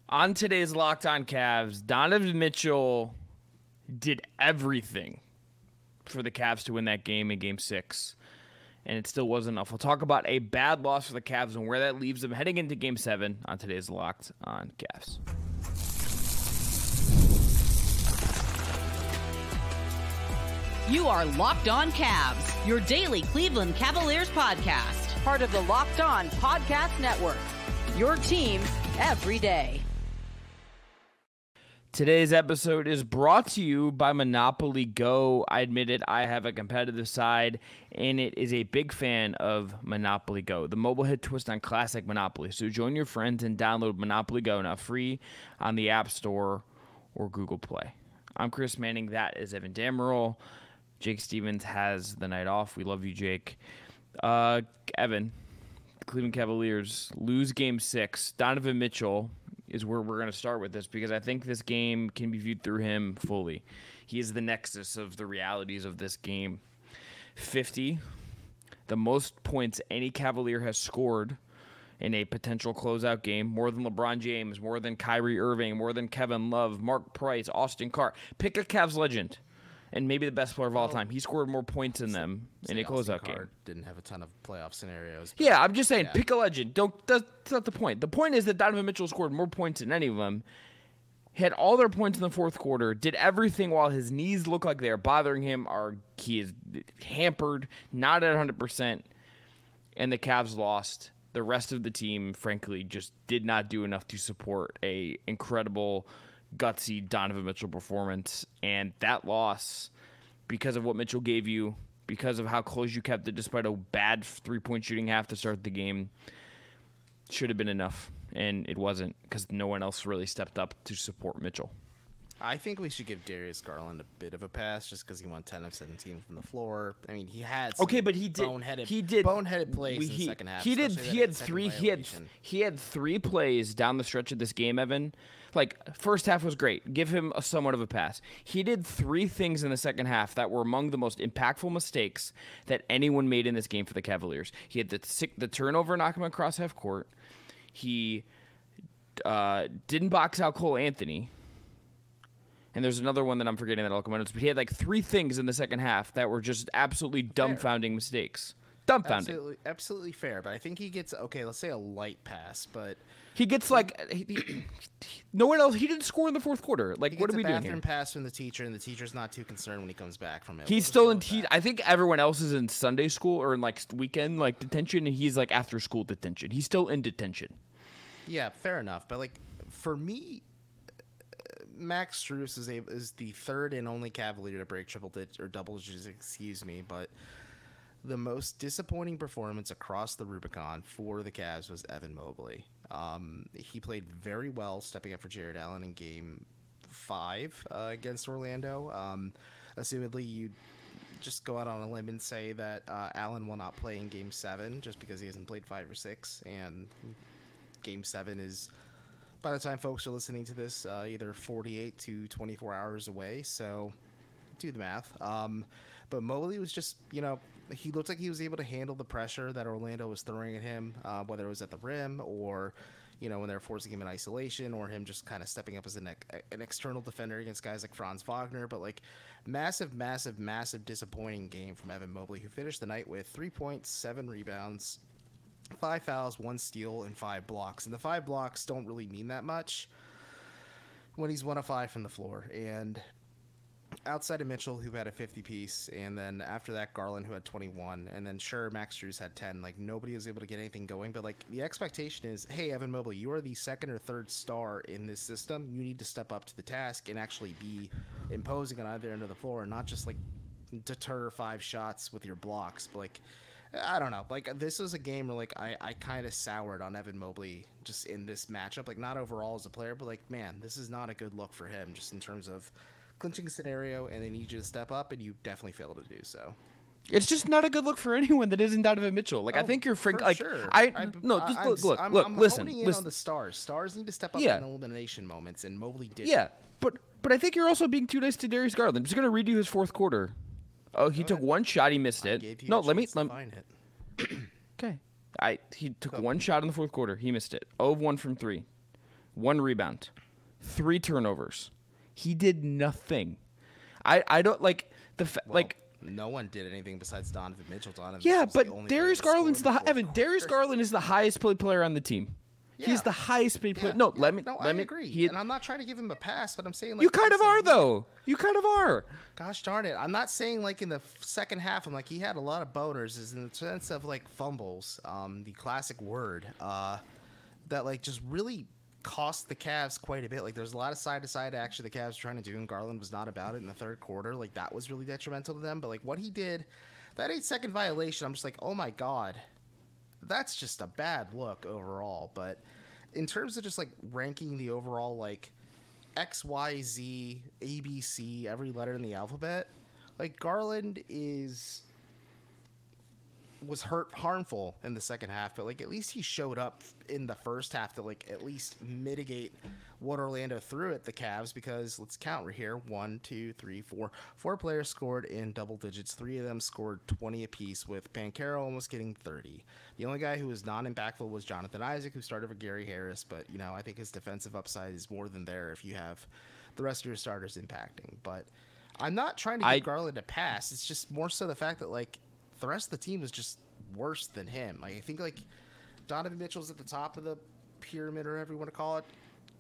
On today's Locked On Cavs, Donovan Mitchell did everything for the Cavs to win that game in Game 6, and it still wasn't enough. We'll talk about a bad loss for the Cavs and where that leaves them heading into Game 7 on today's Locked On Cavs. You are Locked On Cavs, your daily Cleveland Cavaliers podcast. Part of the Locked On Podcast Network, your team every day. Today's episode is brought to you by Monopoly Go. I admit it, I have a competitive side, and it is a big fan of Monopoly Go, the mobile hit twist on classic Monopoly. So join your friends and download Monopoly Go, now free on the App Store or Google Play. I'm Chris Manning, that is Evan Dammarrell. Jake Stevens has the night off. We love you, Jake. Evan, the Cleveland Cavaliers lose Game 6. Donovan Mitchell is where we're going to start with this because I think this game can be viewed through him fully. He is the nexus of the realities of this game. 50, the most points any Cavalier has scored in a potential closeout game, more than LeBron James, more than Kyrie Irving, more than Kevin Love, Mark Price, Austin Carr. Pick a Cavs legend and maybe the best player of all time. He scored more points than them in a closeout game. Didn't have a ton of playoff scenarios. Yeah, I'm just saying, pick a legend. That's not the point. The point is that Donovan Mitchell scored more points than any of them, had all their points in the fourth quarter, did everything while his knees look like they're bothering him, he is hampered, not at 100%, and the Cavs lost. The rest of the team, frankly, just did not do enough to support a incredible, gutsy Donovan Mitchell performance, and that loss, because of what Mitchell gave you, because of how close you kept it despite a bad three-point shooting half to start the game, should have been enough, and it wasn't because no one else really stepped up to support Mitchell. I think we should give Darius Garland a bit of a pass just because he won 10 of 17 from the floor. I mean, he had some boneheaded plays in the second half. He had three plays down the stretch of this game, Evan. Like, first half was great. Give him somewhat of a pass. He did three things in the second half that were among the most impactful mistakes that anyone made in this game for the Cavaliers. He had the turnover, knock him across half court. He didn't box out Cole Anthony. And there's another one that I'm forgetting that I'll come on notes, but he had like three things in the second half that were just absolutely dumbfounding mistakes. Dumbfounding. Absolutely fair, but I think he gets, let's say a light pass, but he gets no one else. He didn't score in the fourth quarter. Like, what are we doing here? Bathroom pass from the teacher, and the teacher's not too concerned when he comes back from it. He's still in. I think everyone else is in Sunday school or in like weekend detention, and he's like after school detention. He's still in detention. Yeah, fair enough. But like for me, Max Strus is the third and only Cavalier to break double digits, but the most disappointing performance across the Rubicon for the Cavs was Evan Mobley. He played very well, stepping up for Jared Allen in Game 5 against Orlando. Assumedly, you just go out on a limb and say that Allen will not play in Game 7 just because he hasn't played 5 or 6, and Game 7 is, by the time folks are listening to this, either 48 to 24 hours away, so do the math. But Mobley was just, he looked like he was able to handle the pressure that Orlando was throwing at him, whether it was at the rim or, when they were forcing him in isolation, or him just kind of stepping up as an external defender against guys like Franz Wagner. But massive disappointing game from Evan Mobley, who finished the night with 3 points, 7 rebounds, 5 fouls, 1 steal, and 5 blocks. And the 5 blocks don't really mean that much when he's 1 of 5 from the floor. And outside of Mitchell, who had a 50-piece, and then after that, Garland, who had 21, and then sure, Max Strus had 10. Nobody was able to get anything going, but the expectation is, hey, Evan Mobley, you are the second or third star in this system. You need to step up to the task and actually be imposing on either end of the floor, and not just deter 5 shots with your blocks. But I don't know. This was a game where I kind of soured on Evan Mobley just in this matchup. Not overall as a player, but man, this is not a good look for him just in terms of clinching scenario, and they need you to step up, and you definitely fail to do so. It's just not a good look for anyone that isn't Donovan Mitchell. I think you're sure. Look. Listen. On the stars. Stars need to step up in elimination moments, and Mobley did. Yeah, but I think you're also being too nice to Darius Garland. I'm just gonna read you his fourth quarter. Oh, he took one shot, he missed it. No, let me find it. Okay, he took one shot in the fourth quarter, he missed it. 0 of 1 from 3. 1 rebound, 3 turnovers. He did nothing. I don't like no one did anything besides Donovan Mitchell. But Darius Garland's Darius Garland is the highest paid player on the team. Yeah. He's the highest paid player. I agree. And I'm not trying to give him a pass, but I'm saying you kind of are though. You kind of are. Gosh darn it! I'm not saying like in the second half. I'm like he had a lot of boners, is in the sense of like fumbles, the classic word, that like just really cost the Cavs quite a bit. Like there's a lot of side to side action the Cavs were trying to do, and Garland was not about it in the third quarter. Like that was really detrimental to them. But like what he did, that 8-second violation, I'm just like, oh my god. That's just a bad look overall. But in terms of just like ranking the overall like X, Y, Z, A, B, C, every letter in the alphabet, like Garland was harmful in the second half, but like at least he showed up in the first half to like at least mitigate what Orlando threw at the Cavs, because let's count right here. 1, 2, 3, 4. 4 players scored in double digits. 3 of them scored 20 apiece, with Banchero almost getting 30. The only guy who was non-impactful was Jonathan Isaac, who started for Gary Harris, but you know, I think his defensive upside is more than there if you have the rest of your starters impacting. But I'm not trying to give Garland a pass. It's just more so the fact that like the rest of the team was just worse than him. Like I think like Donovan Mitchell's at the top of the pyramid, or whatever you want to call it.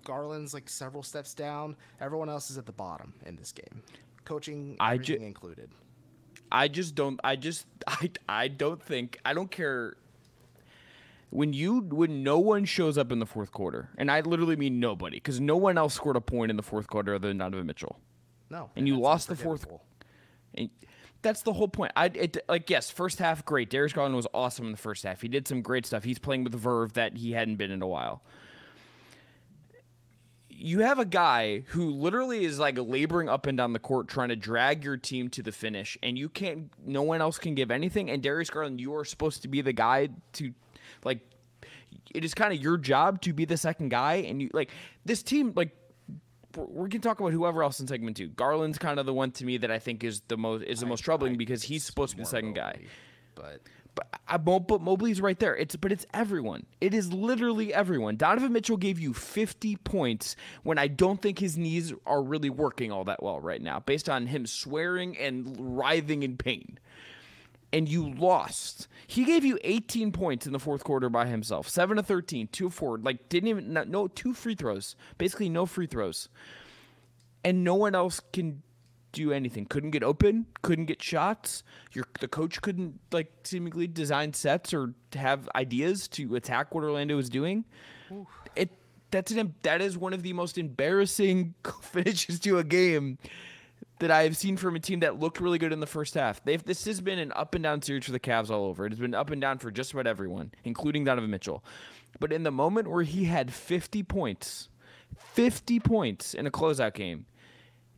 Garland's like several steps down. Everyone else is at the bottom in this game, coaching everything included. I don't care when no one shows up in the fourth quarter, and I literally mean nobody, because no one else scored a point in the fourth quarter other than Donovan Mitchell. No, and you lost the fourth. And that's the whole point. Yes, first half great. Darius Garland was awesome in the first half. He did some great stuff. He's playing with verve that he hadn't been in a while. You have a guy who literally is like laboring up and down the court trying to drag your team to the finish, and no one else can give anything. And Darius Garland, you are supposed to be the guy to, like, it is kind of your job to be the second guy. And you like this team, like, we're gonna talk about whoever else in segment 2. Garland's kind of the one to me that I think is the most troubling, because he's supposed to be the second guy. But I won't put Mobley's right there. It's everyone. It is literally everyone. Donovan Mitchell gave you 50 points when I don't think his knees are really working all that well right now, based on him swearing and writhing in pain. And you lost. He gave you 18 points in the fourth quarter by himself. 7 of 13, 2 of 4. Like no 2 free throws. Basically no free throws. And no one else can do anything. Couldn't get open, couldn't get shots. The coach couldn't like seemingly design sets or have ideas to attack what Orlando was doing. That is one of the most embarrassing finishes to a game that I have seen from a team that looked really good in the first half. This has been an up and down series for the Cavs all over. It has been up and down for just about everyone, including Donovan Mitchell. But in the moment where he had 50 points in a closeout game,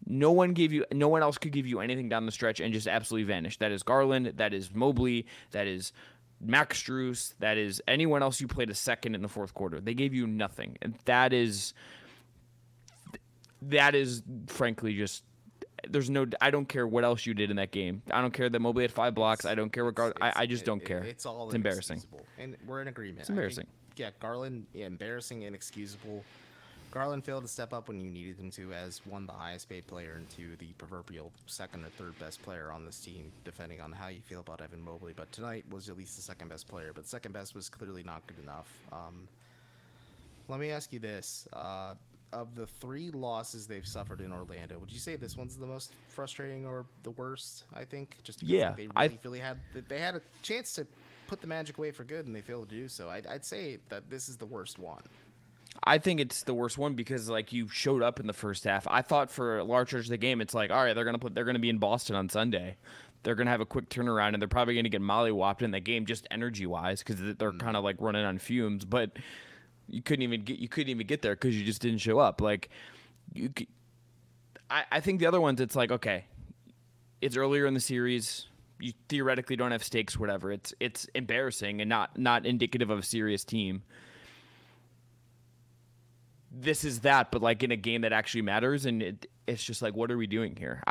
no one else could give you anything down the stretch and just absolutely vanish. That is Garland, that is Mobley, that is Max Strus, that is anyone else you played a second in the fourth quarter. They gave you nothing. And that is frankly just, I don't care what else you did in that game. I don't care that Mobley had 5 blocks. I don't care what Garland, I just don't care. It's embarrassing. And we're in agreement. It's embarrassing. Garland, embarrassing, inexcusable. Garland failed to step up when you needed him to, as one, the highest paid player, and 2, the proverbial second or third best player on this team, depending on how you feel about Evan Mobley. But tonight was at least the second best player, but second best was clearly not good enough. Let me ask you this. Of the 3 losses they've suffered in Orlando, would you say this one's the most frustrating or the worst? I think just because they had a chance to put the magic away for good and they failed to do so. I'd say that this is the worst one. I think it's the worst one because like you showed up in the first half. I thought for a large stretch of the game, it's like, all right, they're gonna be in Boston on Sunday. They're gonna have a quick turnaround and they're probably gonna get mollywopped in that game just energy wise because they're kind of like running on fumes. But you couldn't even get there because you just didn't show up. Like I think the other ones, it's like, okay, it's earlier in the series. You theoretically don't have stakes, whatever. It's embarrassing and not indicative of a serious team. This is that, but like in a game that actually matters, and it's just like, what are we doing here?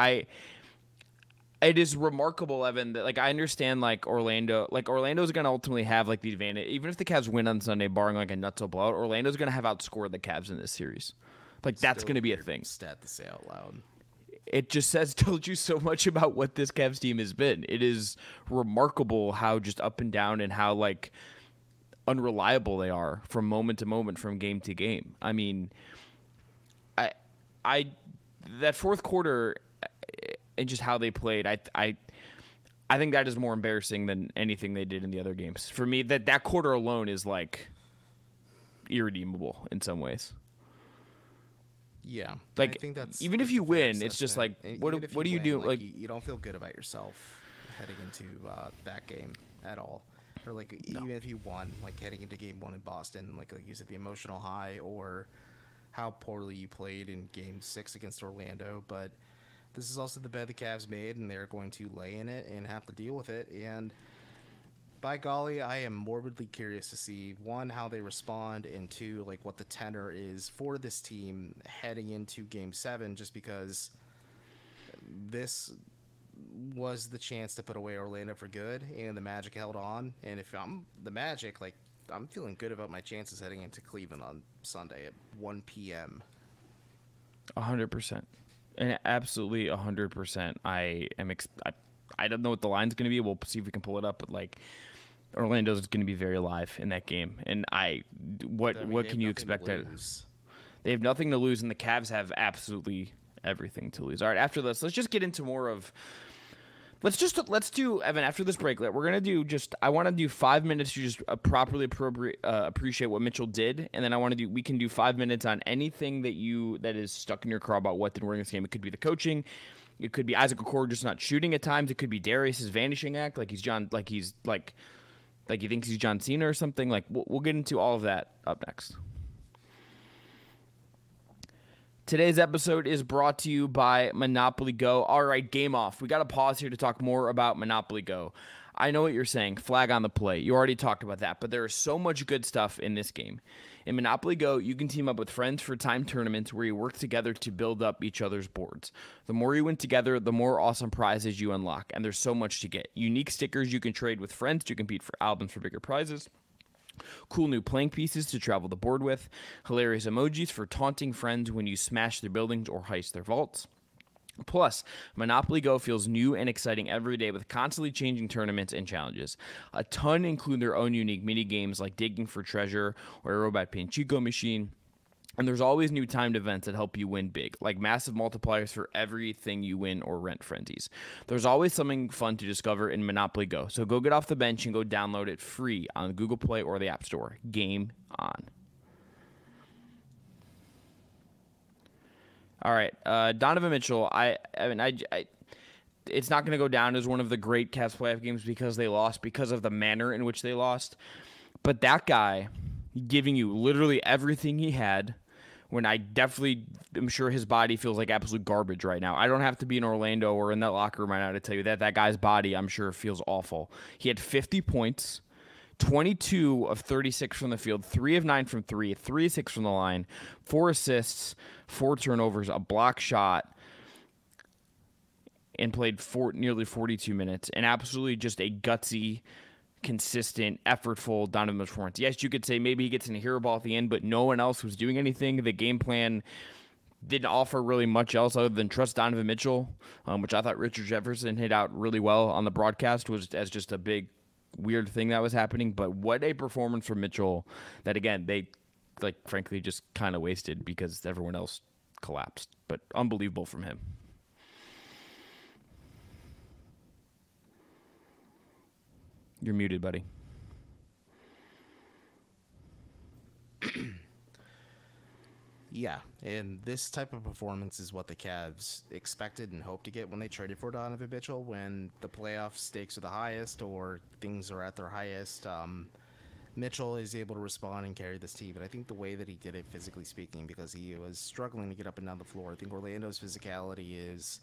It is remarkable, Evan, that like I understand Orlando's gonna ultimately have like the advantage. Even if the Cavs win on Sunday, barring like a nutso blowout, Orlando's gonna have outscored the Cavs in this series. Like that's Still gonna be a weird thing. stat to say out loud. It just told you so much about what this Cavs team has been. It is remarkable how just up and down and how like unreliable they are from moment to moment, from game to game. I mean, I that fourth quarter and just how they played, I think that is more embarrassing than anything they did in the other games. For me, that quarter alone is like irredeemable in some ways. Yeah, like I think that's even if you win, it's just like what do you do? Like you don't feel good about yourself heading into that game at all, or like even if you won, like heading into Game 1 in Boston, like you said, the emotional high or how poorly you played in Game 6 against Orlando. But this is also the bed the Cavs made, and they're going to lay in it and have to deal with it. And by golly, I am morbidly curious to see, one, how they respond, and two, like what the tenor is for this team heading into Game 7, just because this was the chance to put away Orlando for good, and the Magic held on. And if I'm the Magic, like, I'm feeling good about my chances heading into Cleveland on Sunday at 1 p.m. 100%. And absolutely 100%. I don't know what the line's going to be. We'll see if we can pull it up, but like Orlando's going to be very live in that game. And what can you expect? They have nothing to lose, and the Cavs have absolutely everything to lose. All right, after this, let's just get into more of. Let's do, Evan, after this break, we're going to do I want to do 5 minutes to just properly appreciate what Mitchell did. And then we can do 5 minutes on anything that is stuck in your craw about what didn't work in this game. It could be the coaching. It could be Isaac Okoro just not shooting at times. It could be Darius's vanishing act. Like he thinks he's John Cena or something. Like we'll get into all of that up next. Today's episode is brought to you by Monopoly Go. All right, game off. We got to pause here to talk more about Monopoly Go. I know what you're saying, flag on the play. You already talked about that, but there is so much good stuff in this game. In Monopoly Go, you can team up with friends for timed tournaments where you work together to build up each other's boards. The more you win together, the more awesome prizes you unlock, and there's so much to get. Unique stickers you can trade with friends to compete for albums for bigger prizes. Cool new playing pieces to travel the board with. Hilarious emojis for taunting friends when you smash their buildings or heist their vaults. Plus, Monopoly Go feels new and exciting every day with constantly changing tournaments and challenges. A ton include their own unique mini games like digging for treasure or a robot Panchico machine. And there's always new timed events that help you win big, like massive multipliers for everything you win or rent frenzies. There's always something fun to discover in Monopoly Go, so go get off the bench and go download it free on Google Play or the App Store. Game on. All right, Donovan Mitchell. It's not going to go down as one of the great Cavs playoff games because they lost, because of the manner in which they lost. But that guy giving you literally everything he had, when I definitely am sure his body feels like absolute garbage right now. I don't have to be in Orlando or in that locker room right now to tell you that guy's body, I'm sure, feels awful. He had 50 points, 22 of 36 from the field, 3 of 9 from 3, 3 of 6 from the line, 4 assists, 4 turnovers, a block shot, and played nearly 42 minutes. And absolutely just a gutsy, consistent, effortful Donovan Mitchell performance. Yes, you could say maybe he gets in a hero ball at the end, but no one else was doing anything. The game plan didn't offer really much else other than trust Donovan Mitchell, which I thought Richard Jefferson hit out really well on the broadcast was as just a big weird thing that was happening. But what a performance from Mitchell that, again, they frankly just kind of wasted because everyone else collapsed. But unbelievable from him. You're muted, buddy. Yeah, and this type of performance is what the Cavs expected and hoped to get when they traded for Donovan Mitchell. When the playoff stakes are the highest or things are at their highest, Mitchell is able to respond and carry this team. And I think the way that he did it, physically speaking, because he was struggling to get up and down the floor, I think Orlando's physicality is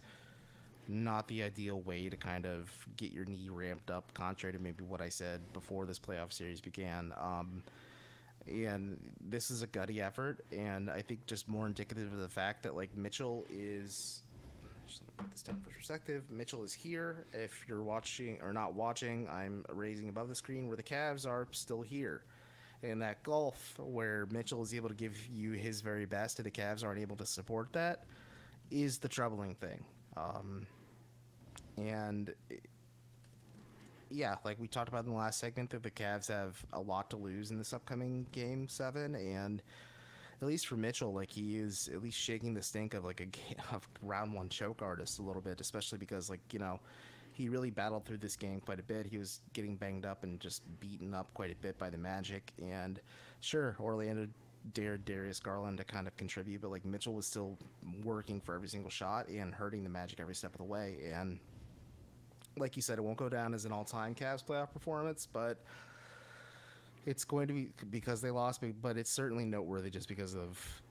not the ideal way to kind of get your knee ramped up, contrary to maybe what I said before this playoff series began. And this is a gutty effort, and I think just more indicative of the fact that, like, Mitchell is Just let me put this down for perspective. Mitchell is here. If you're watching or not watching, I'm raising above the screen where the Cavs are still here. And that gulf where Mitchell is able to give you his very best and the Cavs aren't able to support that is the troubling thing. Yeah, like we talked about in the last segment, that the Cavs have a lot to lose in this upcoming Game 7, and at least for Mitchell, like he is at least shaking the stink of like a round one choke artist a little bit, especially because he really battled through this game quite a bit. He was getting banged up and just beaten up quite a bit by the Magic, and sure, Orlando dared Darius Garland to kind of contribute, but like Mitchell was still working for every single shot and hurting the Magic every step of the way. And like you said, it won't go down as an all-time Cavs playoff performance, but it's going to be because they lost, but it's certainly noteworthy just because of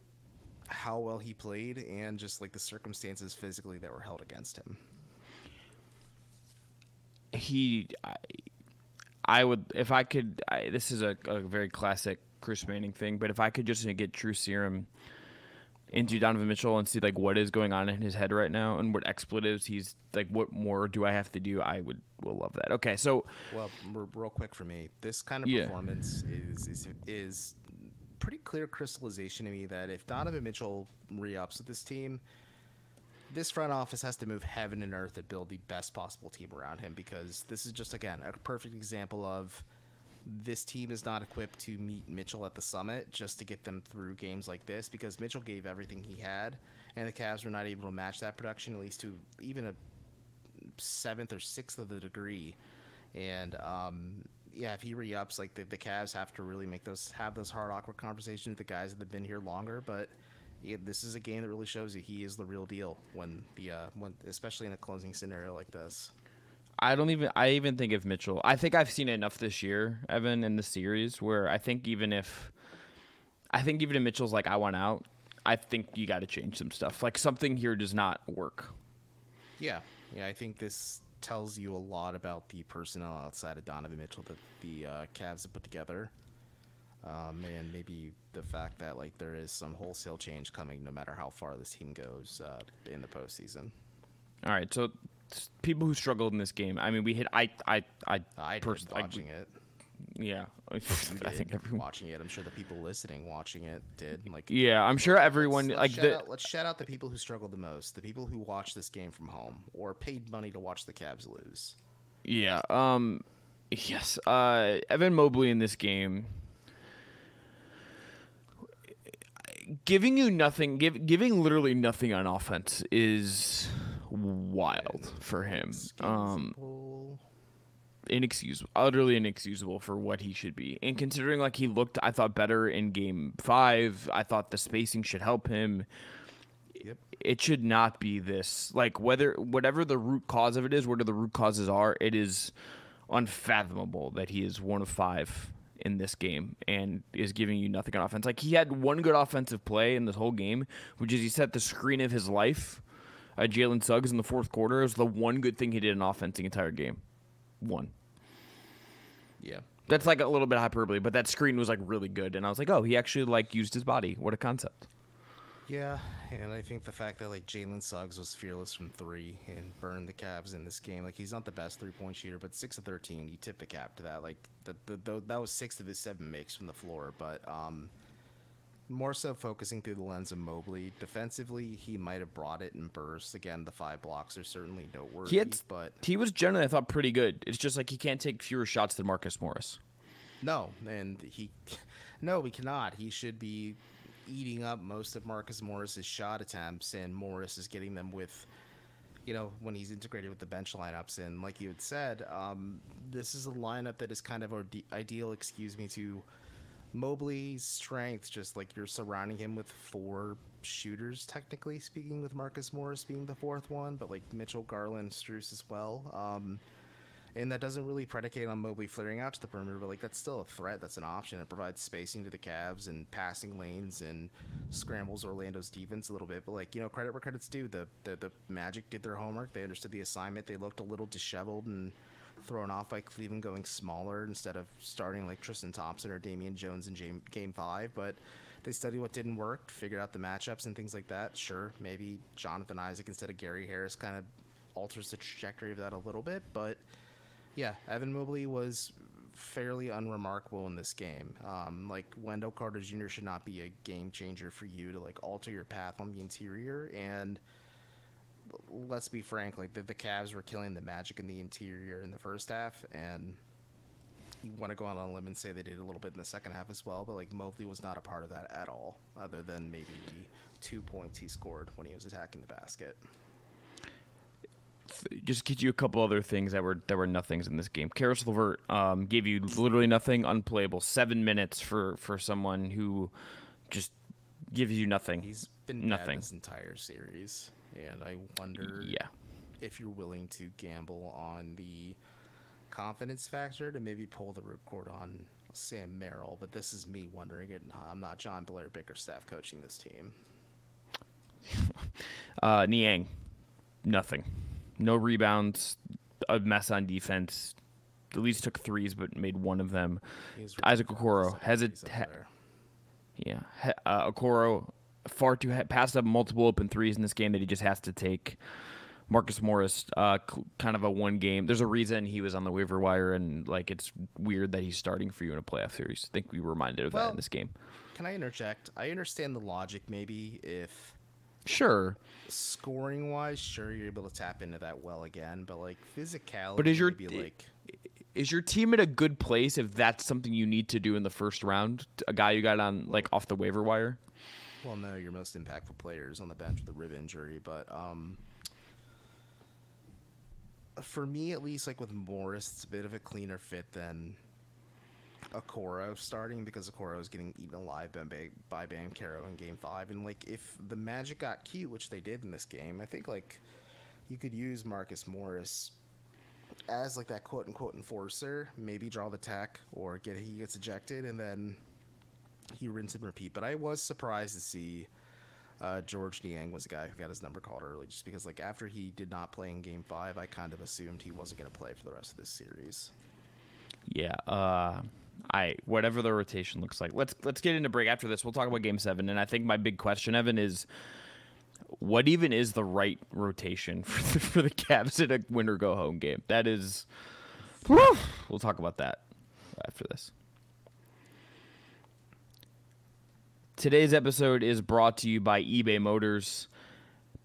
how well he played and just like the circumstances physically that were held against him. I would, if I could, this is a very classic Chris Manning thing, but if I could just get true serum into Donovan Mitchell and see like what is going on in his head right now and what expletives he's like, what more do I have to do? Will love that. Okay, so real quick for me, this kind of performance is pretty clear crystallization to me that if Donovan Mitchell re-ups with this team, this front office has to move heaven and earth to build the best possible team around him, because this is just, again, a perfect example of this team is not equipped to meet Mitchell at the summit just to get them through games like this, because Mitchell gave everything he had, and the Cavs were not able to match that production, at least to even a seventh or sixth of the degree. And if he re-ups, like the Cavs have to really have those hard, awkward conversations with the guys that have been here longer, but this is a game that really shows you he is the real deal when especially in a closing scenario like this. I even think if Mitchell, I think I've seen enough this year, Evan, in the series where I think even if Mitchell's like, I want out, I think you got to change some stuff. Like something here does not work. Yeah, I think this tells you a lot about the personnel outside of Donovan Mitchell that the Cavs have put together. And maybe the fact that like there is some wholesale change coming no matter how far this team goes in the postseason. All right, so people who struggled in this game. I mean, we hit. I did watching it. Yeah, I think everyone watching it. I'm sure the people listening watching it did. Like, yeah, I'm sure everyone let's shout out the people who struggled the most. The people who watched this game from home or paid money to watch the Cavs lose. Yeah. Yes. Evan Mobley in this game. Giving you nothing, giving literally nothing on offense is wild for him. Inexcusable, utterly inexcusable for what he should be. And considering like he looked, I thought, better in Game 5. I thought the spacing should help him. Yep. It should not be this. Like whatever the root cause of it is, whatever the root causes are, it is unfathomable that he is 1 of 5 in this game and is giving you nothing on offense. Like he had one good offensive play in this whole game, which is he set the screen of his life. Jalen Suggs in the fourth quarter is the one good thing he did in offense the entire game. One. Yeah. That's like a little bit hyperbole, but that screen was like really good, and I was like, oh, he actually like used his body. What a concept. Yeah, and I think the fact that like Jalen Suggs was fearless from 3 and burned the Cavs in this game, like he's not the best 3-point shooter, but 6 of 13, you tip the cap to that. Like that was 6 of his 7 makes from the floor, but more so focusing through the lens of Mobley. Defensively, he might have brought it in bursts. Again, the 5 blocks are certainly noteworthy, but he was generally, I thought, pretty good. It's just like he can't take fewer shots than Marcus Morris. No, and he cannot. He should be eating up most of Marcus Morris's shot attempts, and Morris is getting them with, when he's integrated with the bench lineups. And like you had said, this is a lineup that is kind of ideal, to Mobley's strength. Just like you're surrounding him with 4 shooters, technically speaking, with Marcus Morris being the 4th one, but like Mitchell, Garland, Strus as well. And that doesn't really predicate on Mobley flaring out to the perimeter, but like that's still a threat. That's an option. It provides spacing to the Cavs and passing lanes and scrambles Orlando's defense a little bit. But like, credit where credit's due. The Magic did their homework. They understood the assignment. They looked a little disheveled and thrown off by Cleveland going smaller instead of starting like Tristan Thompson or Damian Jones in Game 5. But They studied what didn't work, figured out the matchups and things like that. Sure, maybe Jonathan Isaac instead of Gary Harris kind of alters the trajectory of that a little bit. But yeah, Evan Mobley was fairly unremarkable in this game. Like, Wendell Carter Jr. should not be a game changer for you to like alter your path on the interior. And let's be frank, like the Cavs were killing the Magic in the interior in the first half, and you want to go on a limb and say they did a little bit in the second half as well, but like Mobley was not a part of that at all, other than maybe the 2 points he scored when he was attacking the basket. Just get you a couple other things that were nothings in this game. Karis LeVert gave you literally nothing, unplayable. 7 minutes for someone who just gives you nothing. He's been nothing bad this entire series, and I wonder if you're willing to gamble on the confidence factor to maybe pull the ripcord on Sam Merrill. But this is me wondering it. I'm not John Blair Bickerstaff coaching this team. Niang, nothing. No rebounds, a mess on defense. At least took threes, but made one of them. Isaac Okoro Okoro passed up multiple open threes in this game that he just has to take. Marcus Morris, kind of a one game. There's a reason he was on the waiver wire, and like it's weird that he's starting for you in a playoff series. I think we were reminded of that in this game. Can I interject? I understand the logic maybe if scoring wise, sure, you're able to tap into that well again, but like physicality. But is your team in a good place if that's something you need to do in the first round? A guy you got on like off the waiver wire? Well, no, your most impactful players on the bench with a rib injury, but for me at least, like with Morris, it's a bit of a cleaner fit than Okoro starting, because Okoro is getting eaten alive by Banchero in Game 5, and like if the Magic got cute, which they did in this game, I think like you could use Marcus Morris as like that quote unquote enforcer, maybe draw the tech or he gets ejected and then he rinse and repeat. But I was surprised to see George Niang was the guy who got his number called early, just because like after he did not play in Game 5, I kind of assumed he wasn't going to play for the rest of this series. Yeah, whatever the rotation looks like. Let's get into break. After this, we'll talk about Game 7, and I think my big question, Evan, is what even is the right rotation for the Cavs in a win or go home game? That is, we'll talk about that after this. Today's episode is brought to you by eBay Motors.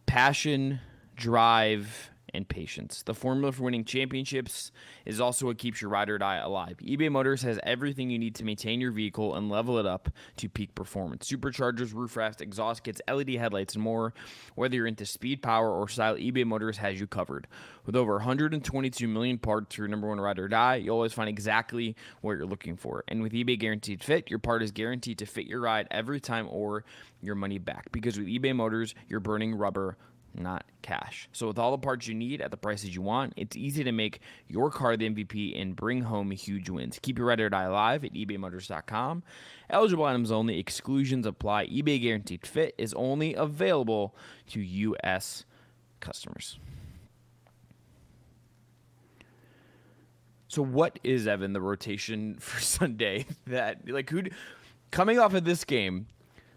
Passion, drive, and patience. The formula for winning championships is also what keeps your ride or die alive. eBay Motors has everything you need to maintain your vehicle and level it up to peak performance. Superchargers, roof racks, exhaust kits, LED headlights, and more. Whether you're into speed, power, or style, eBay Motors has you covered. With over 122 million parts for your number one ride or die, you'll always find exactly what you're looking for. And with eBay Guaranteed Fit, your part is guaranteed to fit your ride every time or your money back. Because with eBay Motors, you're burning rubber, not cash. So with all the parts you need at the prices you want, it's easy to make your car the MVP and bring home huge wins. Keep your ride or die alive at ebaymotors.com. Eligible items only. Exclusions apply. eBay Guaranteed Fit is only available to U.S. customers. So what is, Evan, the rotation for Sunday? That like coming off of this game,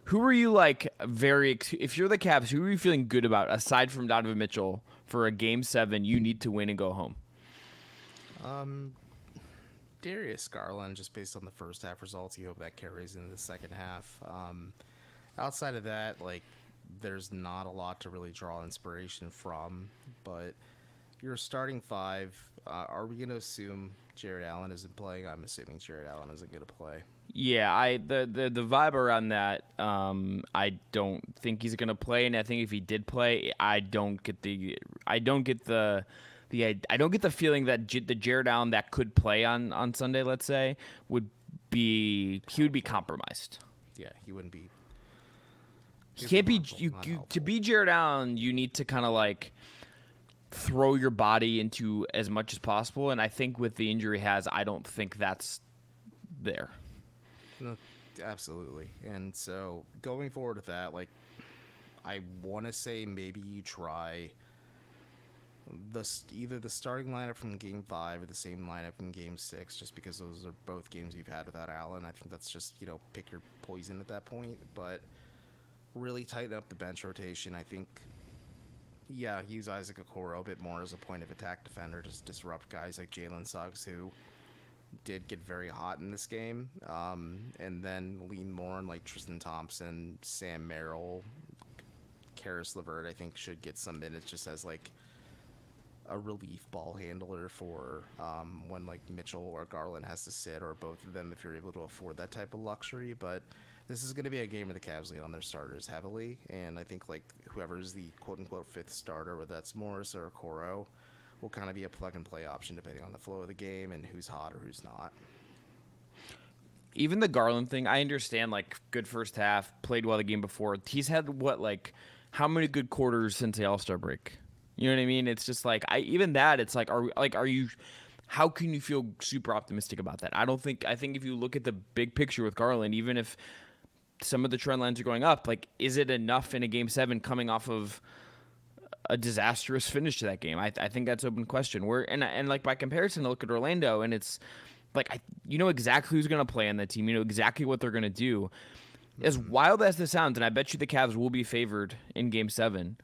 who are you like if you're the Cavs, who are you feeling good about aside from Donovan Mitchell for a Game 7 you need to win and go home? Darius Garland, just based on the first half results, you hope that carries into the second half. Outside of that, like there's not a lot to really draw inspiration from, but your starting five, are we going to assume Jared Allen isn't playing? I'm assuming Jared Allen isn't going to play. Yeah, the vibe around that, I don't think he's gonna play, and I think if he did play, I don't get the feeling that the Jared Allen that could play on Sunday, let's say, would be compromised. Yeah, he wouldn't be. He can't be. To be Jared Allen, you need to kind of like throw your body into as much as possible, and I think with the injury he has, I don't think that's there. No, absolutely. And so going forward with that, like I want to say maybe you try either the starting lineup from Game 5 or the same lineup in Game 6, just because those are both games you've had without Allen. I think that's just, pick your poison at that point. But really tighten up the bench rotation. I think, use Isaac Okoro a bit more as a point of attack defender, just disrupt guys like Jalen Suggs, who did get very hot in this game, and then lean more on like Tristan Thompson, Sam Merrill, Karis LeVert. I think should get some minutes just as like a relief ball handler for when like Mitchell or Garland has to sit, or both of them if you're able to afford that type of luxury. But this is going to be a game where the Cavs lean on their starters heavily, and I think like whoever is the quote-unquote fifth starter, whether that's Morris or Okoro, will kind of be a plug-and-play option depending on the flow of the game and who's hot or who's not. Even the Garland thing, I understand, like, good first half, played well the game before. He's had, how many good quarters since the All-Star break? You know what I mean? It's just like, it's like, how can you feel super optimistic about that? I think if you look at the big picture with Garland, even if some of the trend lines are going up, like, is it enough in a Game 7 coming off of a disastrous finish to that game? I think that's an open question. And like by comparison, I look at Orlando, and it's like you know exactly who's going to play on that team. You know exactly what they're going to do. As wild as this sounds, and I bet you the Cavs will be favored in Game 7,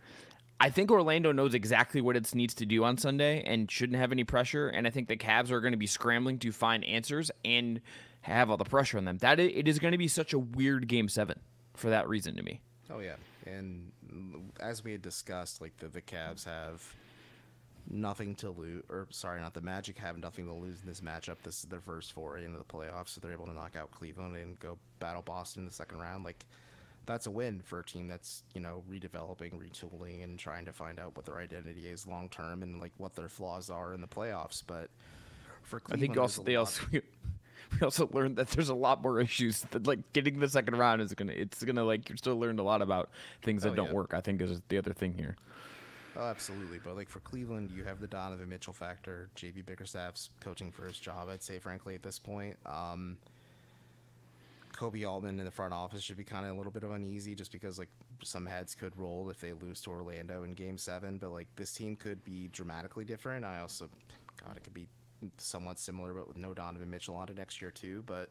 I think Orlando knows exactly what it needs to do on Sunday and shouldn't have any pressure. And I think the Cavs are going to be scrambling to find answers and have all the pressure on them. It is going to be such a weird Game 7 for that reason to me. Oh yeah, and as we had discussed, like the Cavs have nothing to lose, not the Magic have nothing to lose in this matchup. This is their first foray into the playoffs, so they're able to knock out Cleveland and go battle Boston in the second round. Like, that's a win for a team that's redeveloping, retooling, and trying to find out what their identity is long term and like what their flaws are in the playoffs. But for Cleveland, we also learned that there's a lot more issues that like getting the second round you're still learned a lot about things that don't work. I think is the other thing here. Oh, absolutely. But like for Cleveland, you have the Donovan Mitchell factor. JB Bickerstaff's coaching for his job, I'd say, frankly, at this point. Kobe Altman in the front office should be kind of a little bit of uneasy just because like some heads could roll if they lose to Orlando in Game 7. But like this team could be dramatically different. It could be somewhat similar, but with no Donovan Mitchell on it next year too. But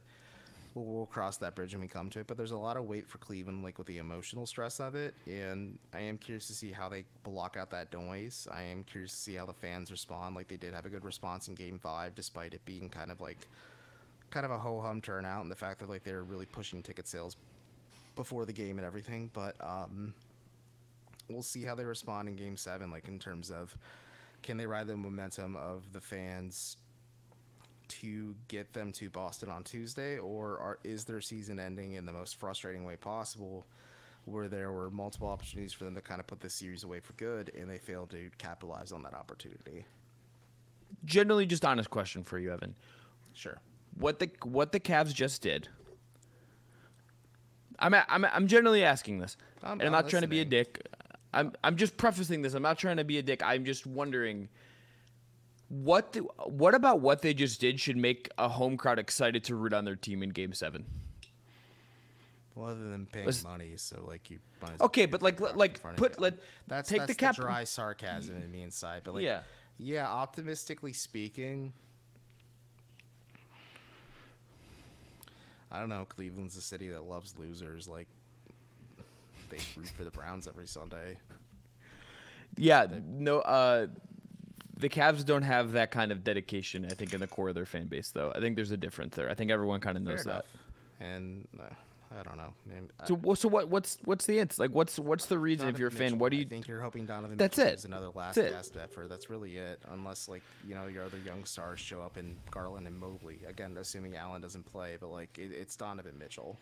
we'll cross that bridge when we come to it. But there's a lot of weight for Cleveland, like with the emotional stress of it, and I am curious to see how they block out that noise. I am curious to see how the fans respond. Like they did have a good response in Game 5, despite it being kind of a ho-hum turnout, and the fact that like they were really pushing ticket sales before the game and everything. But we'll see how they respond in Game 7, like in terms of, can they ride the momentum of the fans to get them to Boston on Tuesday, or is their season ending in the most frustrating way possible, where there were multiple opportunities for them to kind of put this series away for good, and they failed to capitalize on that opportunity? Generally, just honest question for you, Evan. Sure. What the Cavs just did. I'm generally asking this, and I'm not trying to be a dick. I'm just prefacing this. I'm not trying to be a dick. I'm just wondering what about what they just did should make a home crowd excited to root on their team in Game 7. Well, other than paying money, so like you. Okay, but that's take the cap. The dry sarcasm in me inside, but like yeah, optimistically speaking, I don't know. Cleveland's a city that loves losers. Like, they root for the Browns every Sunday. Yeah, no. The Cavs don't have that kind of dedication, I think, in the core of their fan base, though. I think there's a difference there. I think everyone kind of knows that. And I don't know. So what's the answer? Like, what's the reason Donovan if you're a fan? Mitchell. What do you? I think you're hoping Donovan That's Mitchell it. is another last That's it. gasp effort. That's really it. Unless like your other young stars show up in Garland and Mobley. Again, assuming Allen doesn't play, but like it's Donovan Mitchell.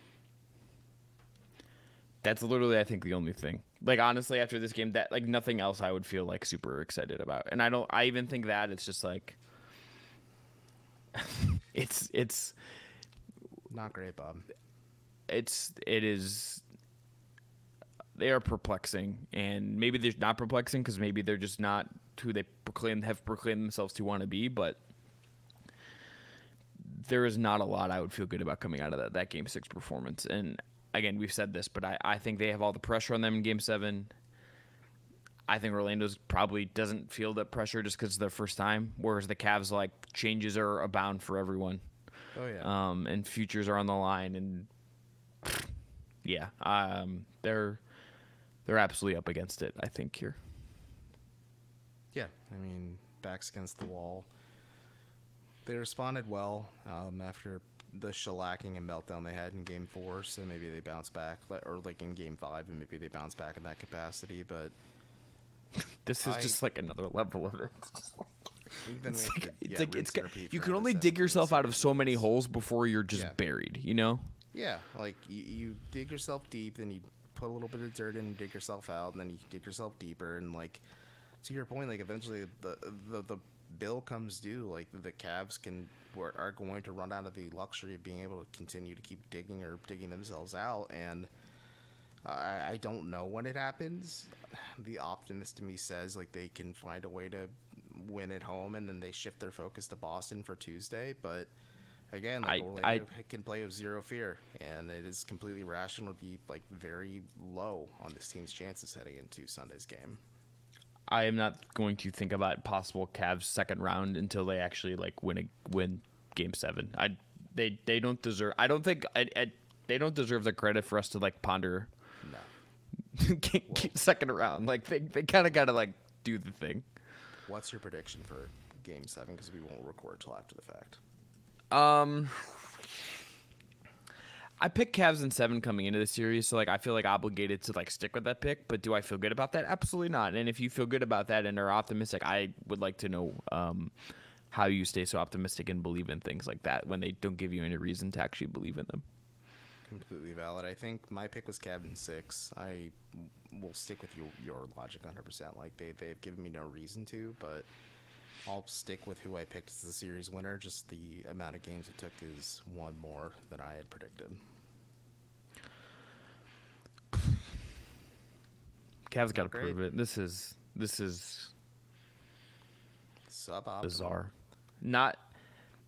That's literally, I think, the only thing. Like, honestly, after this game, that like nothing else I would feel like super excited about. And I even think that it's just like it's not great, Bob. It is. They are perplexing, and maybe they're not perplexing because maybe they're just not who they have proclaimed themselves to want to be. But there is not a lot I would feel good about coming out of that Game 6 performance. And again, we've said this, but I think they have all the pressure on them in Game 7. I think Orlando's probably doesn't feel that pressure just because it's their first time, whereas the Cavs, like, changes are abound for everyone. Oh, yeah. And futures are on the line, and yeah, they're absolutely up against it, I think, here. Yeah, I mean, backs against the wall. They responded well after the shellacking and meltdown they had in Game 4, so maybe they bounce back, or like in Game 5, and maybe they bounce back in that capacity, but... This is just like another level of it. You can only dig yourself out of so many holes before you're just buried, you know? Yeah, like you dig yourself deep, then you put a little bit of dirt in and dig yourself out, and then you dig yourself deeper, and like, to your point, like eventually the bill comes due. Like the Cavs are going to run out of the luxury of being able to continue to keep digging themselves out, and I don't know when it happens. The optimist in me says like they can find a way to win at home, and then they shift their focus to Boston for Tuesday. But again, like Orlando can play with zero fear, and it is completely rational to be like very low on this team's chances heading into Sunday's game. I am not going to think about possible Cavs second round until they actually like win Game 7. They don't deserve. I don't think they don't deserve the credit for us to like ponder. No. Second round, like they kind of got to like do the thing. What's your prediction for Game 7? Because we won't record till after the fact. I picked Cavs in 7 coming into the series, so like I feel like obligated to like stick with that pick. But do I feel good about that? Absolutely not. And if you feel good about that and are optimistic, I would like to know how you stay so optimistic and believe in things like that when they don't give you any reason to actually believe in them. Completely valid. I think my pick was Cavs in 6. I will stick with your logic 100%. Like they've given me no reason to, but I'll stick with who I picked as the series winner. Just the amount of games it took is one more than I had predicted. Cavs got to prove it. This is suboptimal. Bizarre. Not.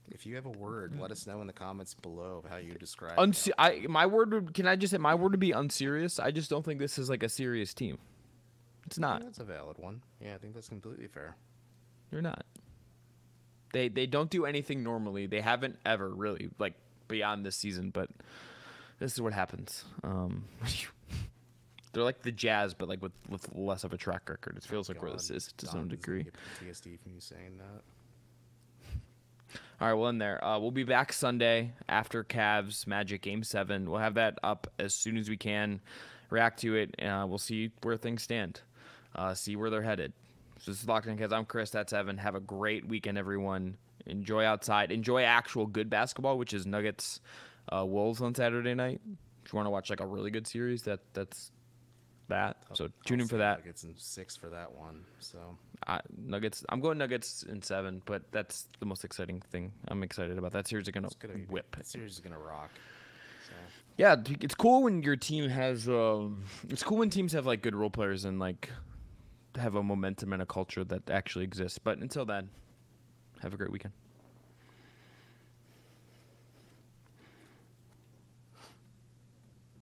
If you have a word, let us know in the comments below of how you describe it. My word would. Can I just say my word would be unserious? I just don't think this is like a serious team. It's not. That's a valid one. Yeah, I think that's completely fair. They're not. They don't do anything normally. They haven't ever really, like, beyond this season, but this is what happens. They're like the Jazz, but like with less of a track record. It feels like where this is to some degree. PTSD from you saying that. All right, we'll end there. We'll be back Sunday after Cavs Magic Game 7. We'll have that up as soon as we can. React to it. We'll see where things stand. See where they're headed. So this is Locked On Cavs. I'm Chris. That's Evan. Have a great weekend, everyone. Enjoy outside. Enjoy actual good basketball, which is Nuggets Wolves on Saturday night. If you want to watch like a really good series, that's that. So tune in for that. Nuggets in 6 for that one. So Nuggets. I'm going Nuggets in 7, but that's the most exciting thing. I'm excited about that series. Are gonna whip. That series is gonna rock. So. Yeah, it's cool when your team has. It's cool when teams have like good role players and like have a momentum and a culture that actually exists. But until then, have a great weekend.